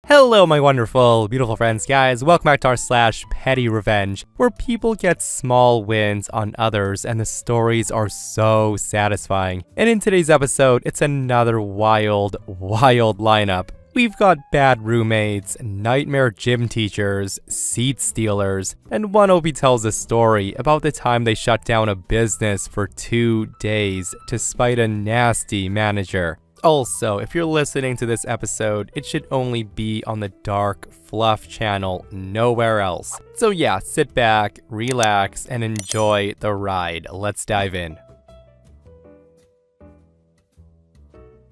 Hello my wonderful, beautiful friends, guys. Welcome back to our /PettyRevenge, where people get small wins on others and the stories are so satisfying. And in today's episode, it's another wild lineup. We've got bad roommates, nightmare gym teachers, seat stealers, and one OP tells a story about the time they shut down a business for 2 days to spite a nasty manager. Also, if you're listening to this episode, it should only be on the Dark Fluff channel, nowhere else. So yeah, sit back, relax, and enjoy the ride. Let's dive in.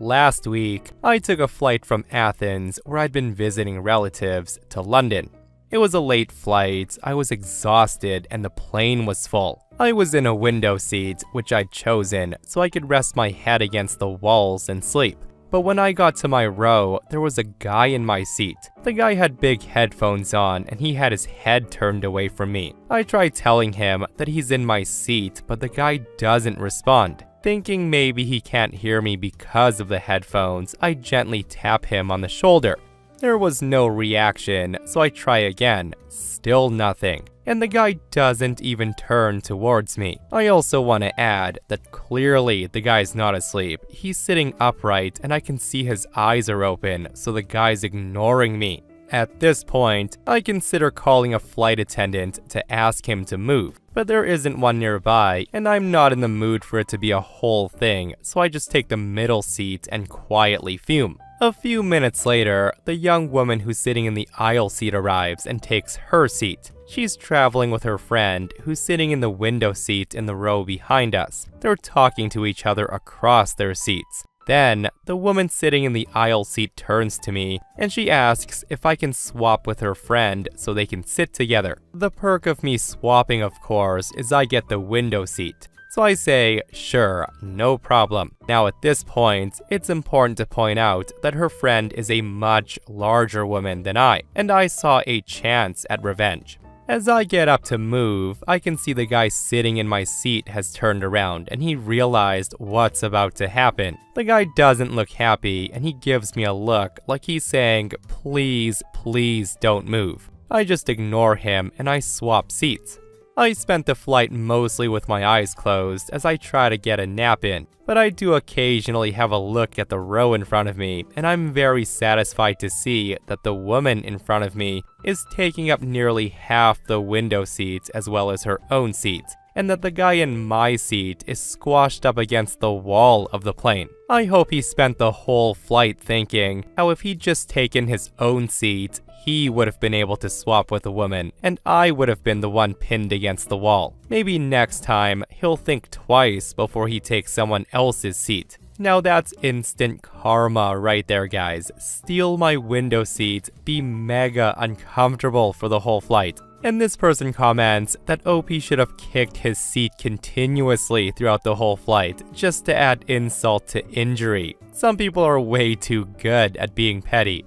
Last week, I took a flight from Athens, where I'd been visiting relatives, to London. It was a late flight, I was exhausted, and the plane was full. I was in a window seat, which I'd chosen, so I could rest my head against the walls and sleep. But when I got to my row, there was a guy in my seat. The guy had big headphones on, and he had his head turned away from me. I tried telling him that he's in my seat, but the guy doesn't respond. Thinking maybe he can't hear me because of the headphones, I gently tap him on the shoulder. There was no reaction, so I try again. Still nothing. And the guy doesn't even turn towards me. I also want to add that clearly the guy's not asleep. He's sitting upright and I can see his eyes are open, so the guy's ignoring me. At this point, I consider calling a flight attendant to ask him to move, but there isn't one nearby, and I'm not in the mood for it to be a whole thing, so I just take the middle seat and quietly fume. A few minutes later, the young woman who's sitting in the aisle seat arrives and takes her seat. She's traveling with her friend, who's sitting in the window seat in the row behind us. They're talking to each other across their seats. Then, the woman sitting in the aisle seat turns to me, and she asks if I can swap with her friend so they can sit together. The perk of me swapping, of course, is I get the window seat. So I say, sure, no problem. Now at this point, it's important to point out that her friend is a much larger woman than I, and I saw a chance at revenge. As I get up to move, I can see the guy sitting in my seat has turned around and he realized what's about to happen. The guy doesn't look happy and he gives me a look like he's saying, please don't move. I just ignore him and I swap seats. I spent the flight mostly with my eyes closed as I try to get a nap in, but I do occasionally have a look at the row in front of me, and I'm very satisfied to see that the woman in front of me is taking up nearly half the window seat as well as her own seat, and that the guy in my seat is squashed up against the wall of the plane. I hope he spent the whole flight thinking how if he'd just taken his own seat, he would have been able to swap with a woman, and I would have been the one pinned against the wall. Maybe next time, he'll think twice before he takes someone else's seat. Now that's instant karma right there, guys. Steal my window seat, be mega uncomfortable for the whole flight. And this person comments that OP should have kicked his seat continuously throughout the whole flight, just to add insult to injury. Some people are way too good at being petty.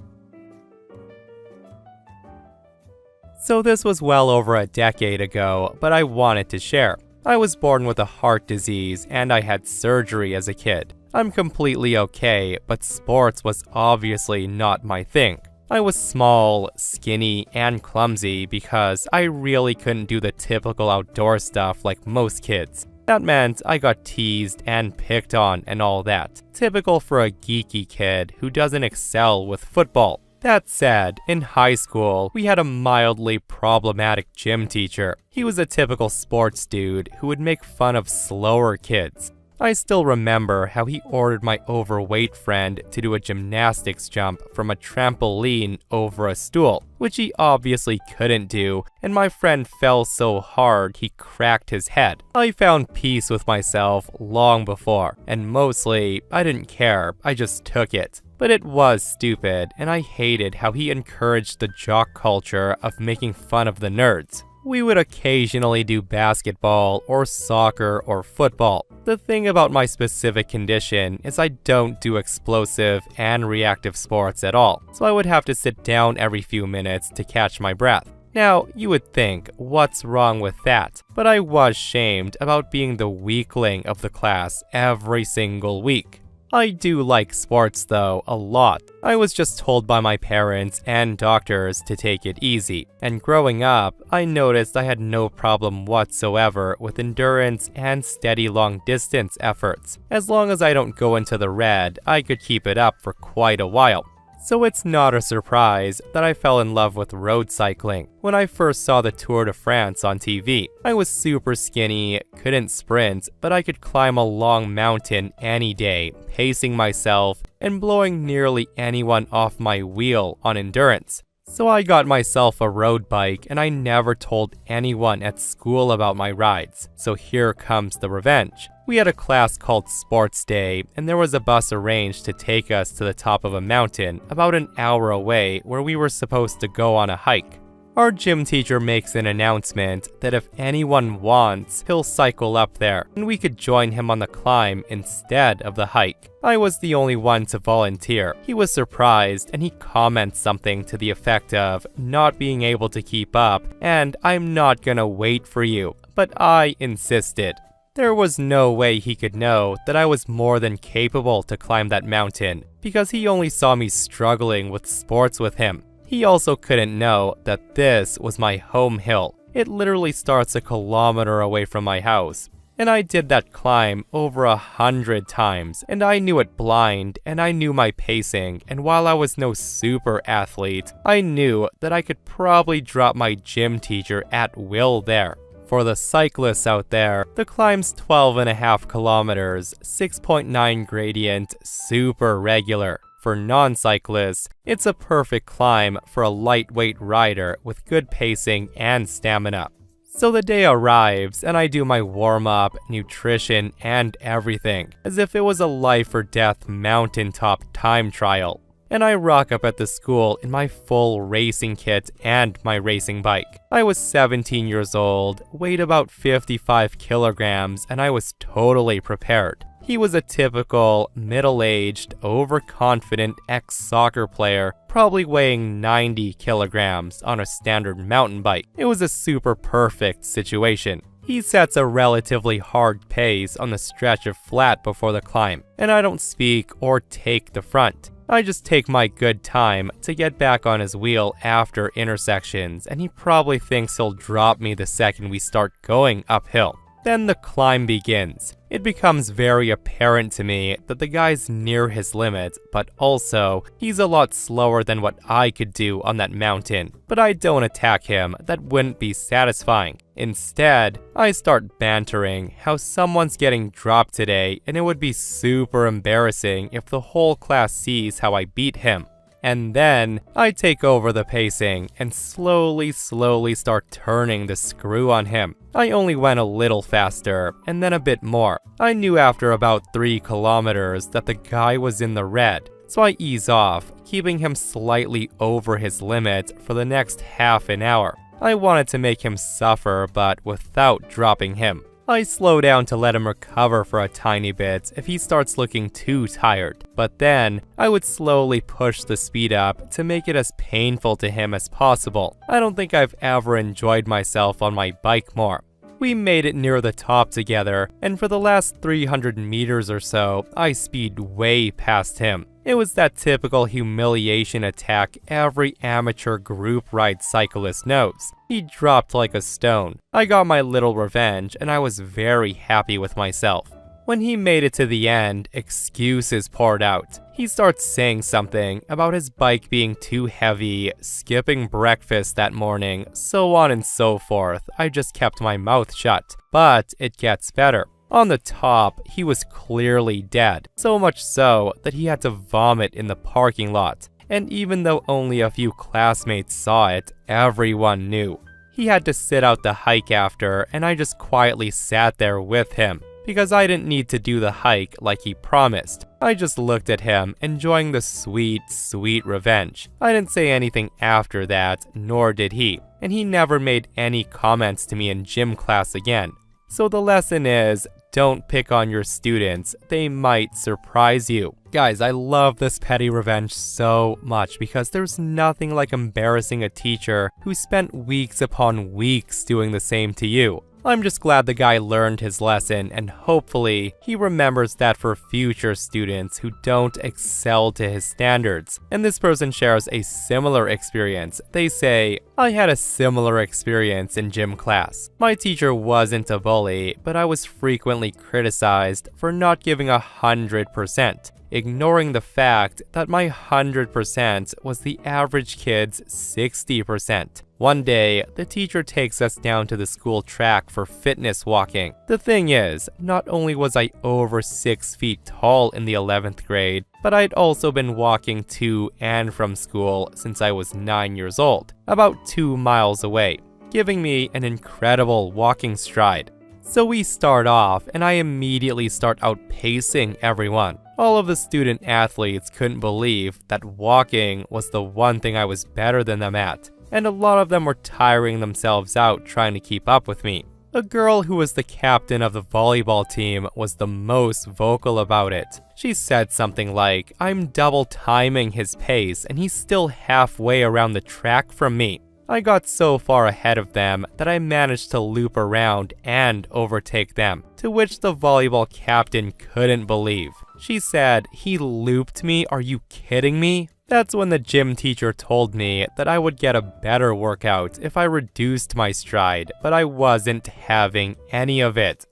So this was well over a decade ago, but I wanted to share. I was born with a heart disease and I had surgery as a kid. I'm completely okay, but sports was obviously not my thing. I was small, skinny, and clumsy because I really couldn't do the typical outdoor stuff like most kids. That meant I got teased and picked on and all that, typical for a geeky kid who doesn't excel with football. That said, in high school, we had a mildly problematic gym teacher. He was a typical sports dude who would make fun of slower kids. I still remember how he ordered my overweight friend to do a gymnastics jump from a trampoline over a stool, which he obviously couldn't do, and my friend fell so hard he cracked his head. I found peace with myself long before, and mostly, I didn't care, I just took it. But it was stupid, and I hated how he encouraged the jock culture of making fun of the nerds. We would occasionally do basketball or soccer or football. The thing about my specific condition is I don't do explosive and reactive sports at all, so I would have to sit down every few minutes to catch my breath. Now, you would think, what's wrong with that? But I was shamed about being the weakling of the class every single week. I do like sports though, a lot. I was just told by my parents and doctors to take it easy, and growing up, I noticed I had no problem whatsoever with endurance and steady long-distance efforts. As long as I don't go into the red, I could keep it up for quite a while. So it's not a surprise that I fell in love with road cycling when I first saw the Tour de France on TV. I was super skinny, couldn't sprint, but I could climb a long mountain any day, pacing myself and blowing nearly anyone off my wheel on endurance. So I got myself a road bike and I never told anyone at school about my rides. So here comes the revenge. We had a class called Sports Day, and there was a bus arranged to take us to the top of a mountain about an hour away where we were supposed to go on a hike. Our gym teacher makes an announcement that if anyone wants, he'll cycle up there, and we could join him on the climb instead of the hike. I was the only one to volunteer. He was surprised, and he comments something to the effect of not being able to keep up, and I'm not gonna wait for you, but I insisted. There was no way he could know that I was more than capable to climb that mountain, because he only saw me struggling with sports with him. He also couldn't know that this was my home hill. It literally starts a kilometer away from my house. And I did that climb over 100 times, and I knew it blind, and I knew my pacing, and while I was no super athlete, I knew that I could probably drop my gym teacher at will there. For the cyclists out there, the climb's 12.5 kilometers, 6.9 gradient, super regular. For non-cyclists, it's a perfect climb for a lightweight rider with good pacing and stamina. So the day arrives and I do my warm-up, nutrition, and everything, as if it was a life or death mountaintop time trial. And I rock up at the school in my full racing kit and my racing bike. I was 17 years old, weighed about 55 kilograms, and I was totally prepared. He was a typical, middle-aged, overconfident ex-soccer player, probably weighing 90 kilograms on a standard mountain bike. It was a super perfect situation. He sets a relatively hard pace on the stretch of flat before the climb, and I don't speak or take the front. I just take my good time to get back on his wheel after intersections, and he probably thinks he'll drop me the second we start going uphill. Then the climb begins. It becomes very apparent to me that the guy's near his limit, but also, he's a lot slower than what I could do on that mountain. But I don't attack him, that wouldn't be satisfying. Instead, I start bantering how someone's getting dropped today and it would be super embarrassing if the whole class sees how I beat him. And then, I take over the pacing and slowly start turning the screw on him. I only went a little faster, and then a bit more. I knew after about 3 kilometers that the guy was in the red, so I ease off, keeping him slightly over his limit for the next half an hour. I wanted to make him suffer, but without dropping him. I slow down to let him recover for a tiny bit if he starts looking too tired, but then I would slowly push the speed up to make it as painful to him as possible. I don't think I've ever enjoyed myself on my bike more. We made it near the top together, and for the last 300 meters or so, I speed way past him. It was that typical humiliation attack every amateur group ride cyclist knows. He dropped like a stone. I got my little revenge, and I was very happy with myself. When he made it to the end, excuses poured out. He starts saying something about his bike being too heavy, skipping breakfast that morning, so on and so forth. I just kept my mouth shut. But it gets better. On the top, he was clearly dead, so much so that he had to vomit in the parking lot. And even though only a few classmates saw it, everyone knew. He had to sit out the hike after, and I just quietly sat there with him, because I didn't need to do the hike like he promised. I just looked at him, enjoying the sweet revenge. I didn't say anything after that, nor did he, and he never made any comments to me in gym class again. So the lesson is, don't pick on your students, they might surprise you. Guys, I love this petty revenge so much because there's nothing like embarrassing a teacher who spent weeks upon weeks doing the same to you. I'm just glad the guy learned his lesson, and hopefully he remembers that for future students who don't excel to his standards. And this person shares a similar experience. They say, I had a similar experience in gym class. My teacher wasn't a bully, but I was frequently criticized for not giving 100%. Ignoring the fact that my 100% was the average kid's 60%. One day, the teacher takes us down to the school track for fitness walking. The thing is, not only was I over 6 feet tall in the 11th grade, but I'd also been walking to and from school since I was 9 years old, about 2 miles away, giving me an incredible walking stride. So we start off, and I immediately start outpacing everyone. All of the student athletes couldn't believe that walking was the one thing I was better than them at, and a lot of them were tiring themselves out trying to keep up with me. A girl who was the captain of the volleyball team was the most vocal about it. She said something like, I'm double timing his pace and he's still halfway around the track from me. I got so far ahead of them that I managed to loop around and overtake them, to which the volleyball captain couldn't believe. She said, he looped me? Are you kidding me? That's when the gym teacher told me that I would get a better workout if I reduced my stride, but I wasn't having any of it.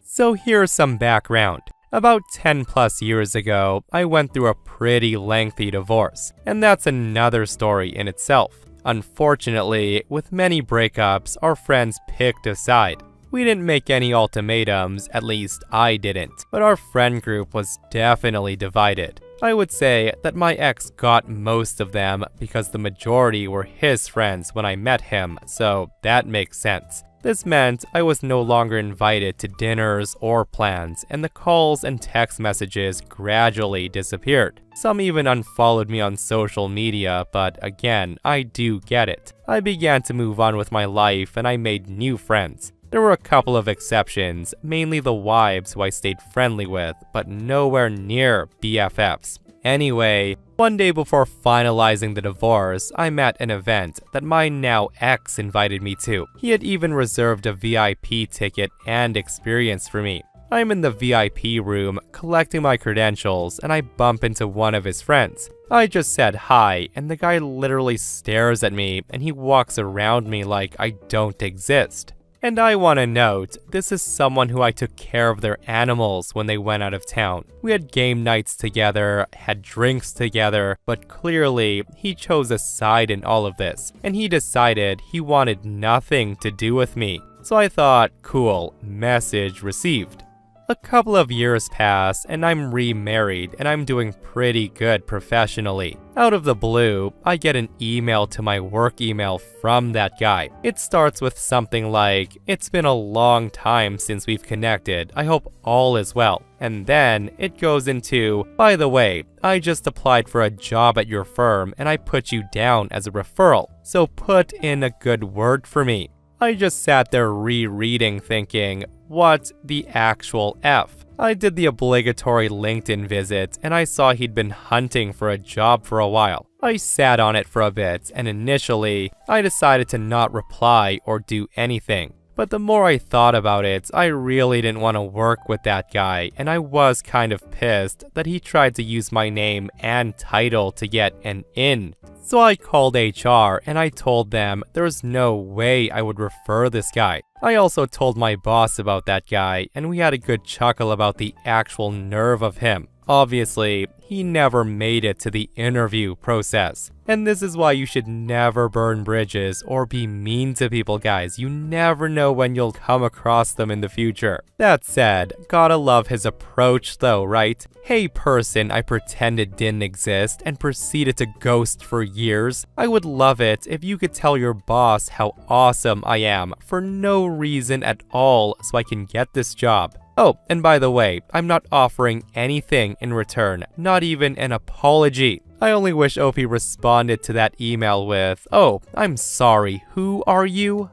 So here's some background. About 10 plus years ago, I went through a pretty lengthy divorce, and that's another story in itself. Unfortunately, with many breakups, our friends picked a side. We didn't make any ultimatums, at least I didn't, but our friend group was definitely divided. I would say that my ex got most of them because the majority were his friends when I met him, so that makes sense. This meant I was no longer invited to dinners or plans, and the calls and text messages gradually disappeared. Some even unfollowed me on social media, but again, I do get it. I began to move on with my life and I made new friends. There were a couple of exceptions, mainly the wives who I stayed friendly with, but nowhere near BFFs. Anyway, one day before finalizing the divorce, I'm at an event that my now ex invited me to. He had even reserved a VIP ticket and experience for me. I'm in the VIP room collecting my credentials and I bump into one of his friends. I just said hi and the guy literally stares at me and he walks around me like I don't exist. And I want to note, this is someone who I took care of their animals when they went out of town. We had game nights together, had drinks together, but clearly he chose a side in all of this, and he decided he wanted nothing to do with me. So I thought, cool, message received. A couple of years pass and I'm remarried and I'm doing pretty good professionally. Out of the blue, I get an email to my work email from that guy. It starts with something like, it's been a long time since we've connected, I hope all is well. And then it goes into, by the way, I just applied for a job at your firm and I put you down as a referral, so put in a good word for me. I just sat there rereading thinking, what the actual F? I did the obligatory LinkedIn visit and I saw he'd been hunting for a job for a while. I sat on it for a bit and initially, I decided to not reply or do anything. But the more I thought about it, I really didn't want to work with that guy, and I was kind of pissed that he tried to use my name and title to get an in. So I called HR and I told them there was no way I would refer this guy. I also told my boss about that guy, and we had a good chuckle about the actual nerve of him. Obviously, he never made it to the interview process. And this is why you should never burn bridges or be mean to people, guys. You never know when you'll come across them in the future. That said, gotta love his approach though, right? Hey person I pretended didn't exist and proceeded to ghost for years. I would love it if you could tell your boss how awesome I am for no reason at all so I can get this job. Oh, and by the way, I'm not offering anything in return, not even an apology. I only wish OP responded to that email with, oh, I'm sorry, who are you?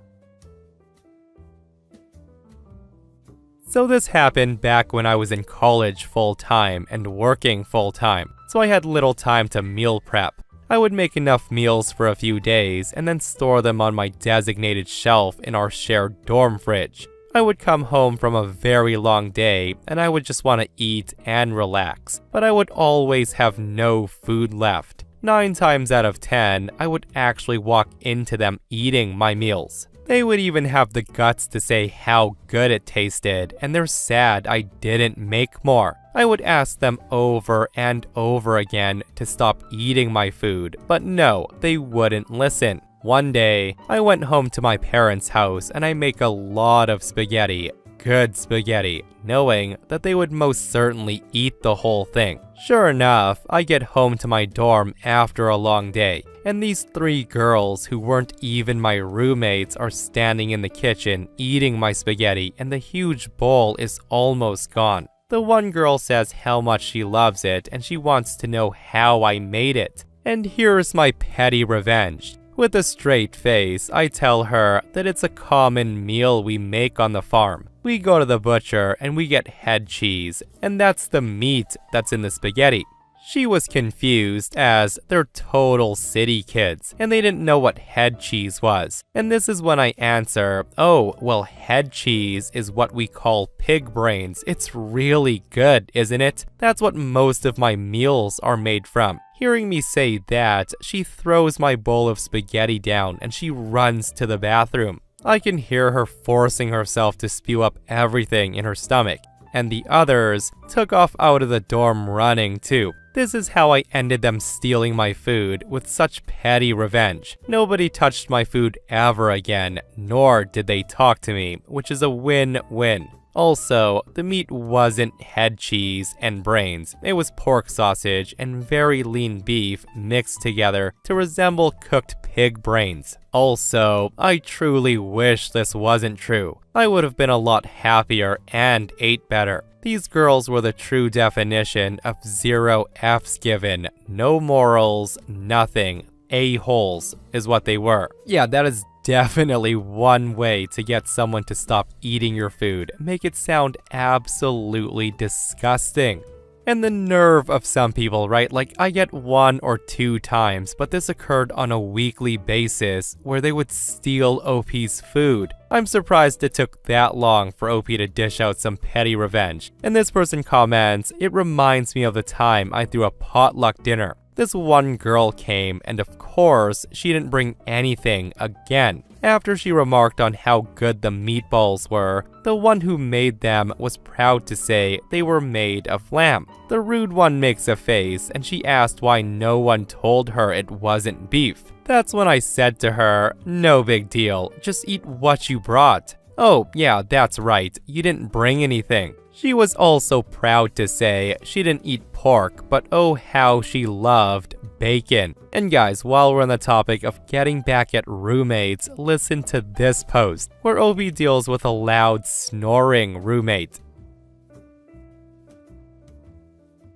So this happened back when I was in college full-time and working full-time, so I had little time to meal prep. I would make enough meals for a few days and then store them on my designated shelf in our shared dorm fridge. I would come home from a very long day and I would just want to eat and relax, but I would always have no food left. 9 times out of 10, I would actually walk into them eating my meals. They would even have the guts to say how good it tasted, and they're sad I didn't make more. I would ask them over and over again to stop eating my food, but no, they wouldn't listen. One day, I went home to my parents' house and I make a lot of spaghetti, good spaghetti, knowing that they would most certainly eat the whole thing. Sure enough, I get home to my dorm after a long day, and these 3 girls who weren't even my roommates are standing in the kitchen eating my spaghetti, and the huge bowl is almost gone. The one girl says how much she loves it and she wants to know how I made it. And here's my petty revenge. With a straight face, I tell her that it's a common meal we make on the farm. We go to the butcher and we get head cheese, and that's the meat that's in the spaghetti. She was confused as they're total city kids, and they didn't know what head cheese was. And this is when I answer, oh, well, head cheese is what we call pig brains. It's really good, isn't it? That's what most of my meals are made from. Hearing me say that, she throws my bowl of spaghetti down and she runs to the bathroom. I can hear her forcing herself to spew up everything in her stomach, and the others took off out of the dorm running too. This is how I ended them stealing my food with such petty revenge. Nobody touched my food ever again, nor did they talk to me, which is a win-win. Also, the meat wasn't head cheese and brains. It was pork sausage and very lean beef mixed together to resemble cooked pig brains. Also, I truly wish this wasn't true. I would have been a lot happier and ate better. These girls were the true definition of 0 F's given. No morals, nothing. A-holes is what they were. Yeah, that is definitely one way to get someone to stop eating your food. Make it sound absolutely disgusting. And the nerve of some people, right? Like, I get 1 or 2 times, but this occurred on a weekly basis where they would steal OP's food. I'm surprised it took that long for OP to dish out some petty revenge. And this person comments, it reminds me of the time I threw a potluck dinner. This one girl came, and of course, she didn't bring anything again. After she remarked on how good the meatballs were, the one who made them was proud to say they were made of lamb. The rude one makes a face, and she asked why no one told her it wasn't beef. That's when I said to her, no big deal, just eat what you brought. Oh, yeah, that's right, you didn't bring anything. She was also proud to say she didn't eat pork, but oh how she loved bacon. And guys, while we're on the topic of getting back at roommates, listen to this post, where OP deals with a loud snoring roommate.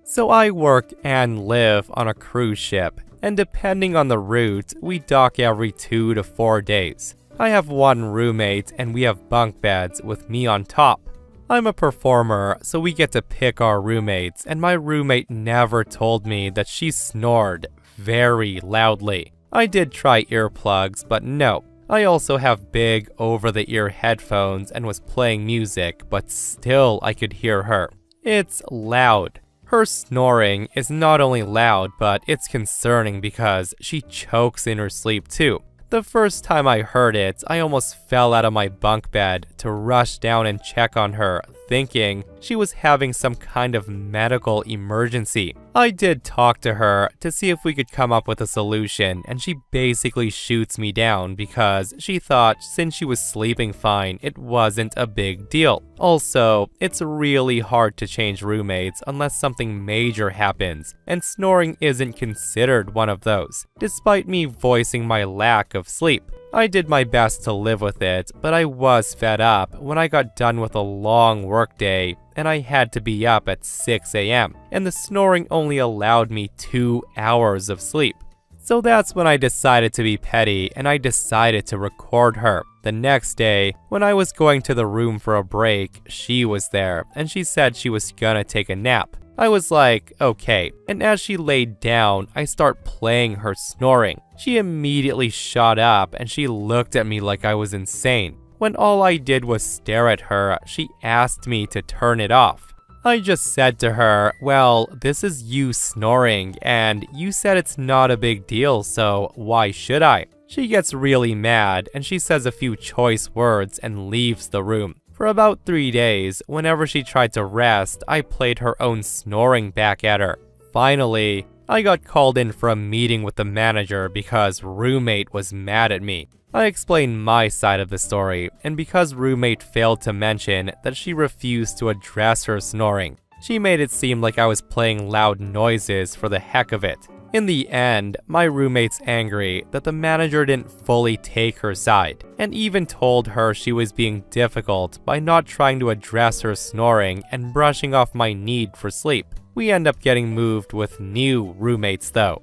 So I work and live on a cruise ship, and depending on the route, we dock every 2 to 4 days. I have one roommate and we have bunk beds with me on top. I'm a performer, so we get to pick our roommates, and my roommate never told me that she snored very loudly. I did try earplugs, but no. I also have big over-the-ear headphones and was playing music, but still I could hear her. It's loud. Her snoring is not only loud, but it's concerning because she chokes in her sleep too. The first time I heard it, I almost fell out of my bunk bed to rush down and check on her, thinking she was having some kind of medical emergency. I did talk to her to see if we could come up with a solution, and she basically shoots me down because she thought since she was sleeping fine, it wasn't a big deal. Also, it's really hard to change roommates unless something major happens, and snoring isn't considered one of those, despite me voicing my lack of sleep. I did my best to live with it, but I was fed up when I got done with a long workday and I had to be up at 6 a.m. and the snoring only allowed me 2 hours of sleep. So that's when I decided to be petty and I decided to record her. The next day, when I was going to the room for a break, she was there and she said she was gonna take a nap. I was like, okay, and as she laid down, I start playing her snoring. She immediately shot up and she looked at me like I was insane. When all I did was stare at her, she asked me to turn it off. I just said to her, well, this is you snoring, and you said it's not a big deal, so why should I? She gets really mad, and she says a few choice words and leaves the room. For about 3 days, whenever she tried to rest, I played her own snoring back at her. Finally, I got called in for a meeting with the manager because roommate was mad at me. I explained my side of the story, and because roommate failed to mention that she refused to address her snoring, she made it seem like I was playing loud noises for the heck of it. In the end, my roommate's angry that the manager didn't fully take her side, and even told her she was being difficult by not trying to address her snoring and brushing off my need for sleep. We end up getting moved with new roommates though.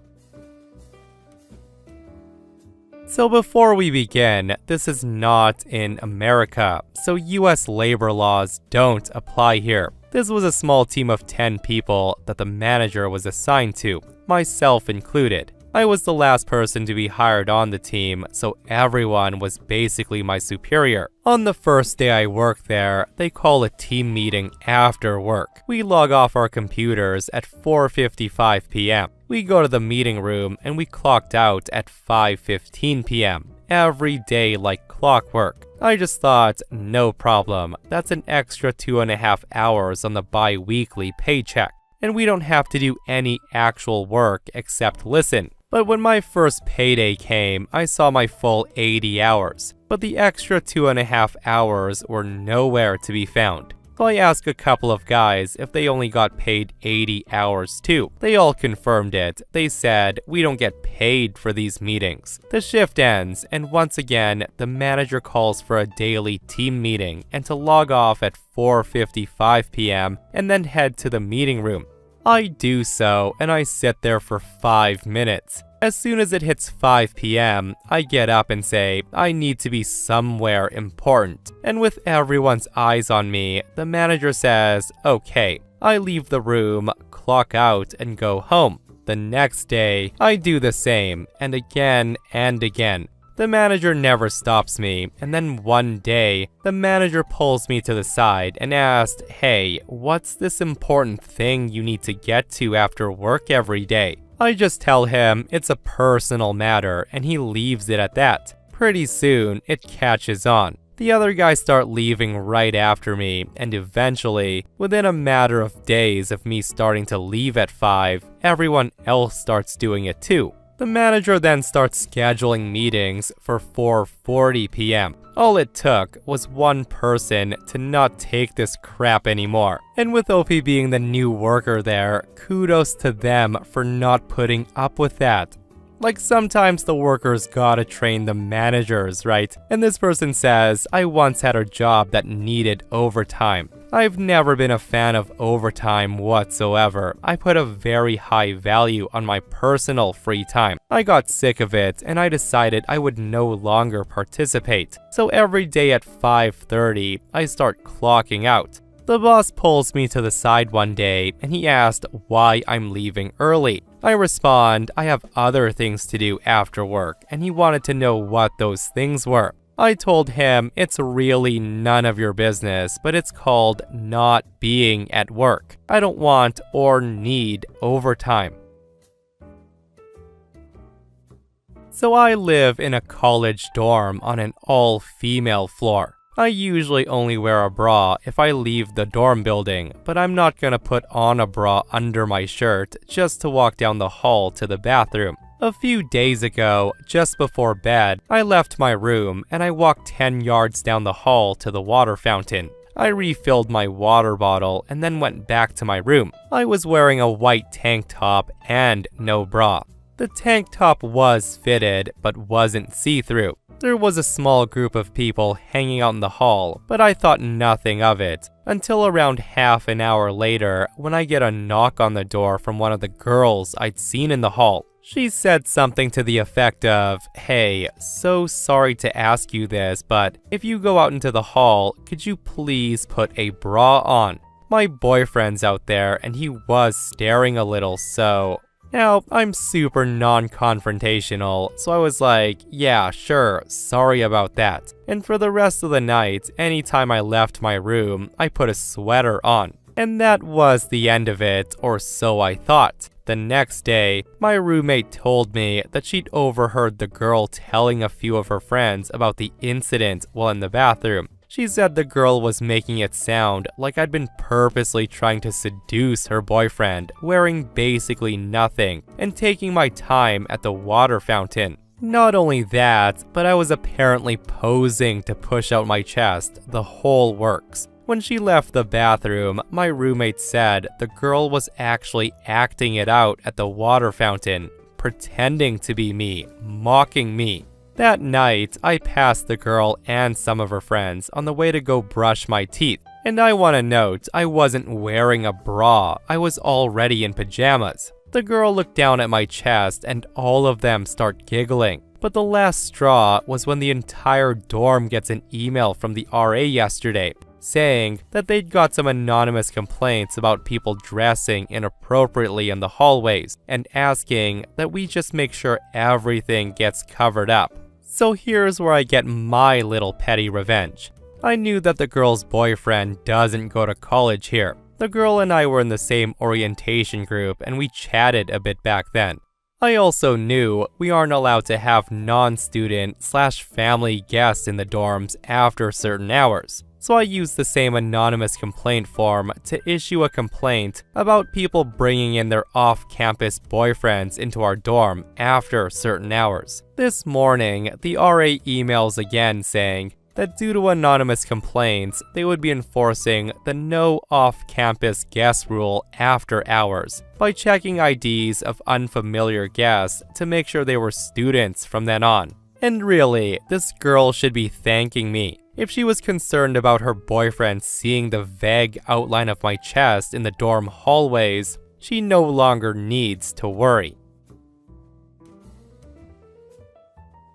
So before we begin, this is not in America, so US labor laws don't apply here. This was a small team of 10 people that the manager was assigned to, myself included. I was the last person to be hired on the team, so everyone was basically my superior. On the first day I worked there, they call a team meeting after work. We log off our computers at 4:55 p.m. We go to the meeting room and we clocked out at 5:15 p.m. Every day like clockwork. I just thought, no problem, that's an extra 2.5 hours on the bi-weekly paycheck. And we don't have to do any actual work except listen. But when my first payday came, I saw my full 80 hours. But the extra 2.5 hours were nowhere to be found. So I asked a couple of guys if they only got paid 80 hours too. They all confirmed it. They said, we don't get paid for these meetings. The shift ends, and once again, the manager calls for a daily team meeting and to log off at 4:55 p.m. and then head to the meeting room. I do so, and I sit there for 5 minutes. As soon as it hits 5 p.m., I get up and say, I need to be somewhere important. And with everyone's eyes on me, the manager says, okay. I leave the room, clock out, and go home. The next day, I do the same, and again and again. The manager never stops me, and then one day, the manager pulls me to the side and asked, hey, what's this important thing you need to get to after work every day? I just tell him it's a personal matter, and he leaves it at that. Pretty soon, it catches on. The other guys start leaving right after me, and eventually, within a matter of days of me starting to leave at 5, everyone else starts doing it too. The manager then starts scheduling meetings for 4:40 p.m. All it took was one person to not take this crap anymore. And with OP being the new worker there, kudos to them for not putting up with that. Like sometimes the workers gotta train the managers, right? And this person says, I once had a job that needed overtime. I've never been a fan of overtime whatsoever. I put a very high value on my personal free time. I got sick of it and I decided I would no longer participate. So every day at 5:30, I start clocking out. The boss pulls me to the side one day and he asked why I'm leaving early. I respond, I have other things to do after work, and he wanted to know what those things were. I told him it's really none of your business, but it's called not being at work. I don't want or need overtime. So I live in a college dorm on an all-female floor. I usually only wear a bra if I leave the dorm building, but I'm not gonna put on a bra under my shirt just to walk down the hall to the bathroom. A few days ago, just before bed, I left my room and I walked 10 yards down the hall to the water fountain. I refilled my water bottle and then went back to my room. I was wearing a white tank top and no bra. The tank top was fitted but wasn't see-through. There was a small group of people hanging out in the hall, but I thought nothing of it until around half an hour later when I get a knock on the door from one of the girls I'd seen in the hall. She said something to the effect of, hey, so sorry to ask you this, but if you go out into the hall, could you please put a bra on? My boyfriend's out there and he was staring a little, so... Now, I'm super non-confrontational, so I was like, yeah, sure, sorry about that. And for the rest of the night, anytime I left my room, I put a sweater on. And that was the end of it, or so I thought. The next day, my roommate told me that she'd overheard the girl telling a few of her friends about the incident while in the bathroom. She said the girl was making it sound like I'd been purposely trying to seduce her boyfriend, wearing basically nothing, and taking my time at the water fountain. Not only that, but I was apparently posing to push out my chest, the whole works. When she left the bathroom, my roommate said the girl was actually acting it out at the water fountain, pretending to be me, mocking me. That night, I passed the girl and some of her friends on the way to go brush my teeth. And I want to note, I wasn't wearing a bra, I was already in pajamas. The girl looked down at my chest and all of them start giggling. But the last straw was when the entire dorm gets an email from the RA yesterday, saying that they'd got some anonymous complaints about people dressing inappropriately in the hallways, and asking that we just make sure everything gets covered up. So here's where I get my little petty revenge. I knew that the girl's boyfriend doesn't go to college here. The girl and I were in the same orientation group and we chatted a bit back then. I also knew we aren't allowed to have non-student/family guests in the dorms after certain hours. So I used the same anonymous complaint form to issue a complaint about people bringing in their off-campus boyfriends into our dorm after certain hours. This morning, the RA emails again saying that due to anonymous complaints, they would be enforcing the no off-campus guest rule after hours by checking IDs of unfamiliar guests to make sure they were students from then on. And really, this girl should be thanking me. If she was concerned about her boyfriend seeing the vague outline of my chest in the dorm hallways, she no longer needs to worry.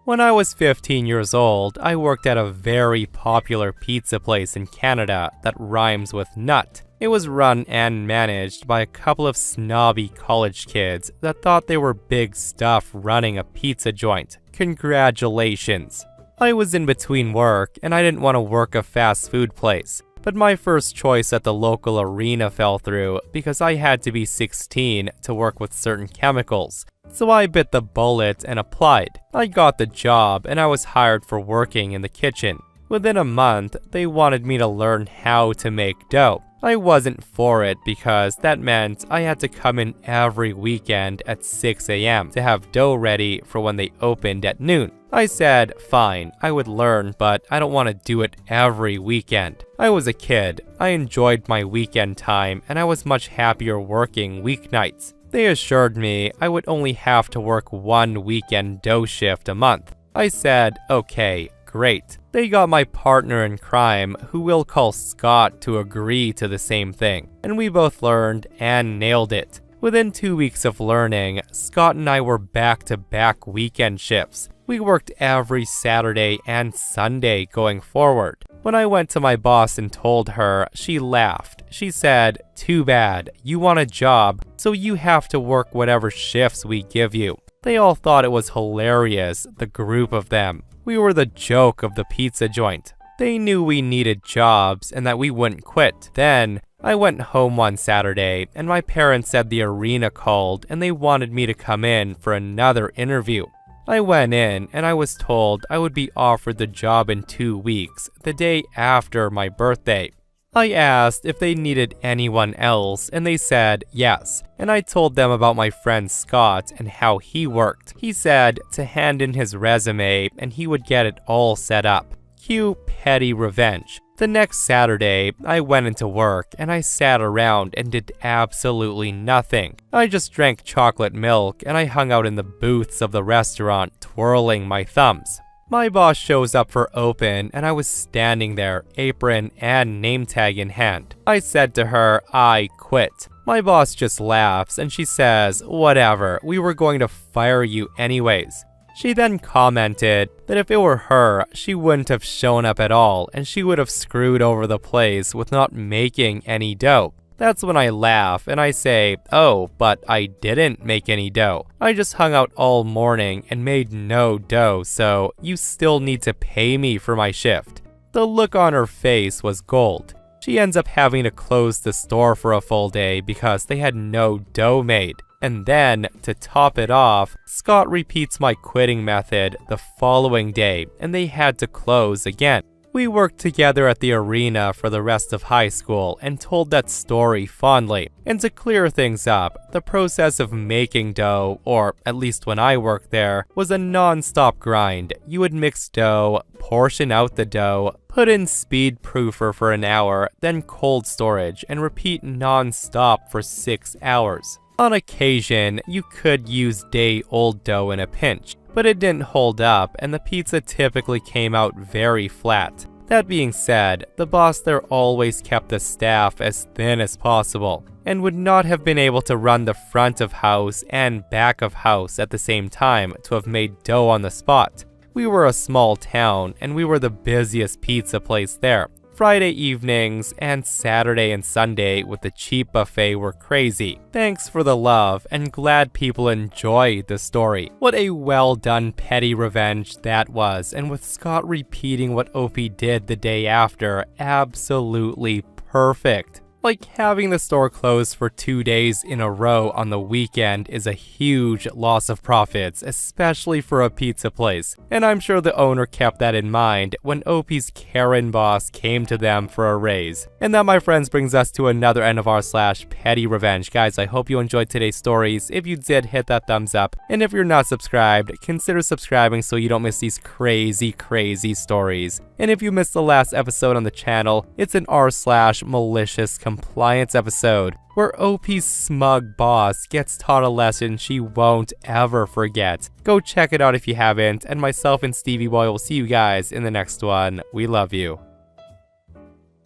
When I was 15 years old, I worked at a very popular pizza place in Canada that rhymes with nut. It was run and managed by a couple of snobby college kids that thought they were big stuff running a pizza joint. Congratulations! I was in between work and I didn't want to work a fast food place, but my first choice at the local arena fell through because I had to be 16 to work with certain chemicals. So I bit the bullet and applied. I got the job and I was hired for working in the kitchen. Within a month, they wanted me to learn how to make dough. I wasn't for it because that meant I had to come in every weekend at 6 a.m. to have dough ready for when they opened at noon. I said, fine, I would learn, but I don't want to do it every weekend. I was a kid, I enjoyed my weekend time, and I was much happier working weeknights. They assured me I would only have to work one weekend dough shift a month. I said, okay, great. They got my partner in crime, who we'll call Scott, to agree to the same thing, and we both learned and nailed it. Within 2 weeks of learning, Scott and I were back-to-back weekend shifts. We worked every Saturday and Sunday going forward. When I went to my boss and told her, she laughed. She said, too bad, you want a job, so you have to work whatever shifts we give you. They all thought it was hilarious, the group of them. We were the joke of the pizza joint. They knew we needed jobs and that we wouldn't quit. Then, I went home one Saturday and my parents said the arena called and they wanted me to come in for another interview. I went in and I was told I would be offered the job in 2 weeks, the day after my birthday. I asked if they needed anyone else and they said yes, and I told them about my friend Scott and how he worked. He said to hand in his resume and he would get it all set up. Cue petty revenge. The next Saturday, I went into work and I sat around and did absolutely nothing. I just drank chocolate milk and I hung out in the booths of the restaurant twirling my thumbs. My boss shows up for open and I was standing there, apron and name tag in hand. I said to her, I quit. My boss just laughs and she says, whatever, we were going to fire you anyways. She then commented that if it were her, she wouldn't have shown up at all and she would have screwed over the place with not making any dough. That's when I laugh and I say, oh, but I didn't make any dough. I just hung out all morning and made no dough, so you still need to pay me for my shift. The look on her face was gold. She ends up having to close the store for a full day because they had no dough made. And then, to top it off, Scott repeats my quitting method the following day and they had to close again. We worked together at the arena for the rest of high school and told that story fondly. And to clear things up, the process of making dough, or at least when I worked there, was a non-stop grind. You would mix dough, portion out the dough, put in speed proofer for an hour, then cold storage, and repeat non-stop for 6 hours. On occasion, you could use day-old dough in a pinch, but it didn't hold up and the pizza typically came out very flat. That being said, the boss there always kept the staff as thin as possible and would not have been able to run the front of house and back of house at the same time to have made dough on the spot. We were a small town and we were the busiest pizza place there. Friday evenings and Saturday and Sunday with the cheap buffet were crazy. Thanks for the love and glad people enjoyed the story. What a well done petty revenge that was, and with Scott repeating what Opie did the day after, absolutely perfect. Like, having the store closed for 2 days in a row on the weekend is a huge loss of profits, especially for a pizza place. And I'm sure the owner kept that in mind when Opie's Karen boss came to them for a raise. And that, my friends, brings us to another end of r/petty revenge. Guys, I hope you enjoyed today's stories. If you did, hit that thumbs up. And if you're not subscribed, consider subscribing so you don't miss these crazy stories. And if you missed the last episode on the channel, it's an r/malicious compliance episode where OP's smug boss gets taught a lesson she won't ever forget. Go check it out if you haven't, and myself and Stevie Boy will see you guys in the next one. We love you.